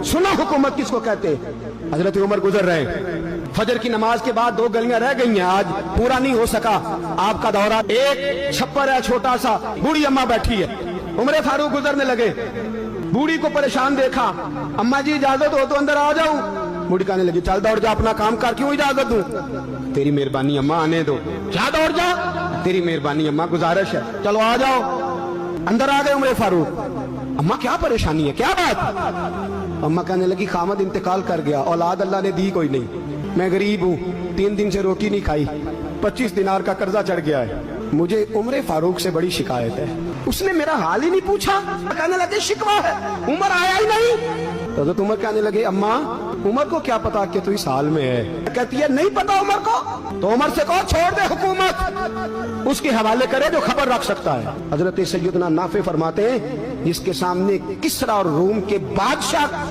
सुना हुकूमत किसको कहते? हजरत उमर गुजर रहे, फजर की नमाज के बाद 2 गलियां रह गई हैं, आज पूरा नहीं हो सका आपका दौरा। एक छप्पर है छोटा सा, बूढ़ी अम्मा बैठी है, उमर फारूक गुजरने लगे, बूढ़ी को परेशान देखा, अम्मा जी इजाजत हो तो अंदर आ जाऊं? बूढ़ी कहने लगी चल दौड़ जा, अपना काम कर, क्यों इजाजत दूं? तेरी मेहरबानी अम्मा, आने दो। क्या दौड़ जा? तेरी मेहरबानी अम्मा, गुजारिश है, चलो आ जाओ। अंदर आ गए उमर फारूक। अम्मा क्या परेशानी है, क्या बात? अम्मा कहने लगी खामद इंतकाल कर गया, औलाद अल्लाह ने दी कोई नहीं, मैं गरीब हूँ, 3 दिन से रोटी नहीं खाई, 25 दिनार का कर्जा चढ़ गया है, मुझे उमर फारूक से बड़ी शिकायत है। उसने मेरा हाल ही नहीं पूछा, कहने लगे शिकवा है, उमर आया ही नहीं। तो उमर कहने लगे अम्मा उमर को क्या पता कि तू इस हाल में है? कहती है नहीं पता उमर को, तो उमर से कहो छोड़ दे हुकूमत, उसके हवाले करे जो खबर रख सकता है। हजरत सैयदना नाफे फरमाते हैं जिसके सामने किसरा और रूम के बादशाह